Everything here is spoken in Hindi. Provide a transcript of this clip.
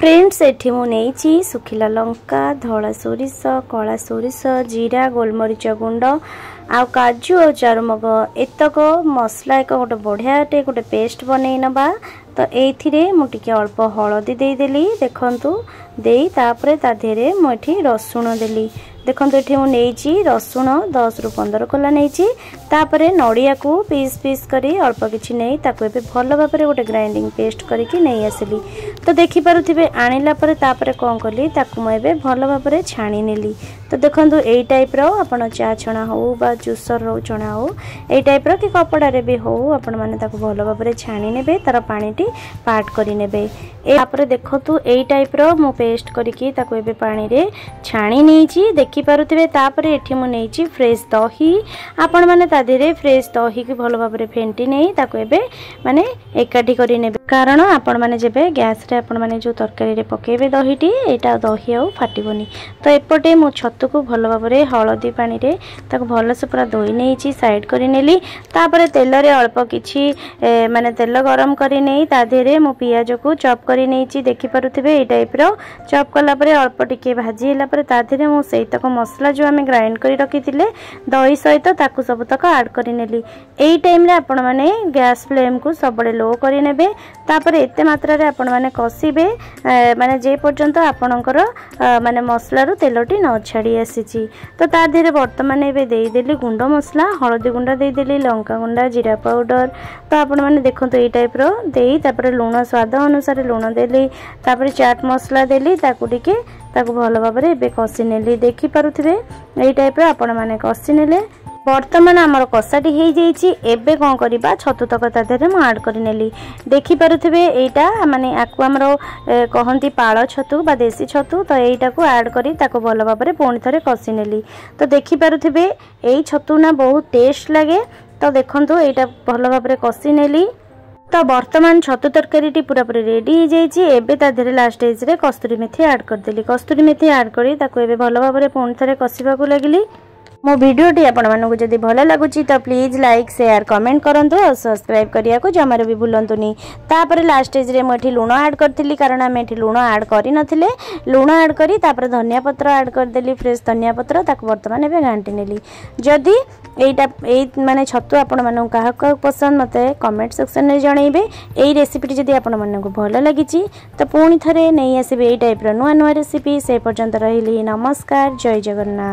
फ्रेंड्स एठी मु नेइची सुखिला लंका धला सोरिष कला सोरिष जीरा गोलमरीच गुंड आ काजू और चारुमग एतक मसला एक गोटे बढ़ियाटे गोटे पेस्ट बनई नबा। तो ये मुझे अल्प हलदी देदेली देखु दे तापर ताधे मुझे रसुण देली देखो ये मुझे रसुण 10 ରୁ 15 कला नहीं तापर नड़िया को पीस पीस करी अल्प किसी नहीं भल भाव में गोटे ग्राइंडिंग पेस्ट करके नहीं आसली। तो देखिपे आनिला तापर कौन कली मुझे भल भाव में छाणी नेली। तो देखो यही टाइप आपण चा छणा हो बा जूसर रो छणा हो यही टाइप कि कपड़े भी हो आपण मैंने भल भाव में छाणी ने तार पानी पार्ट करने देखु यही टाइप मु पेस्ट करके पानी रे छाणी नहीं देखिपे। तापर ये मुझे फ्रेश दही आपण मैंने ताधे फ्रेश दही की भल भाव में फेंटी नहीं माने एकाठी करने कारण आपण मैंने जब गैस रे आपण मैंने जो तरकारी पकेबे दहीटी यहाँ दही आ फाटबनी। तो एपटे मु छतु को भल भाव में हलदी पानी रे भल से पूरा धोई नहीं साइड कर नेली। तापर तेल रे अल्प किछि माने तेल गरम करी नहीं ताधे मु पियाज को चॉप करी नहीं देखिपे ये टाइप चॉप कला परे अल्प टिके भाजी होला परे ताधे मु सहितक मसला जो आम ग्राइंड कर रखी दही सहित ताकू सबतक ऐड कर नेली। एई टाइम रे आपण माने गैस फ्लेम को सबले लो करी नेबे। तापर एते मात्रा रे आपण माने कसिबे माने जे पर्यंत आपणकर माने मसला रो तेलटी न छाड़ी आसीची। तो ता धीरे वर्तमान एबे देई देली गुंड मसला हळदी गुंड देई देली लंका गुंड जीरा पाउडर। तो आपण माने देखंतु एई टाइप रो देई तापर लूण स्वाद अनुसार लूण देली तापर चाट मसला देली ताकू टिके ताकू भल भाव में एबे कषि नेली देखिपे यही टाइप आपण माने कषि नेले। वर्तमान आमर कषाटी हो जाइए एबे कौन करवा छतु तक ताधे मुझे ऐड कर नेली देखिपे यहाँ माने आपको आमर कहती पाल छतु बा देसी छतु। तो यहीटा को ऐड करी भल भाव में पुणी थे कषि नेली। तो देखिपे यही छतु ना बहुत टेस्ट लगे। तो देखो यहाँ भल भाव में कषि नेली। तो वर्तमान छतु तरकारी पूरा पूरी रेडी हो जाइए। एबे ताधे लास्ट स्टेज रे कस्तूरी मेथी ऐड करदेली कस्तूरी मेथी ऐड करी भल भाव में पुणी थे कषा लगिली। मो वीडियोटी आपण मानक जदि भल लगुच तो प्लीज लाइक शेयर कमेंट करंतु और सब्सक्राइब करिया को जमार भी भूलंतुनी। तापर लास्ट स्टेज रे मुझे लूण ऐड करथिली कारण आम एठी लूण ऐड करि नथिले लूण ऐड करी तापर धनिया पत्र ऐड करदेली फ्रेश धनिया पत्र ताक वर्तमान एबे घांटी नेली। जदि एटा माने छतु आपण मानक काहा पसंद मते कमेंट सेक्शन में जणैबे। एई रेसिपी जदि आपण मानक भल लागिची तो पुणी थरे नहीं आसीबे एई टाइप रो नुआ नुआ रेसिपी। से पर्यंत रहिली नमस्कार जय जगन्नाथ।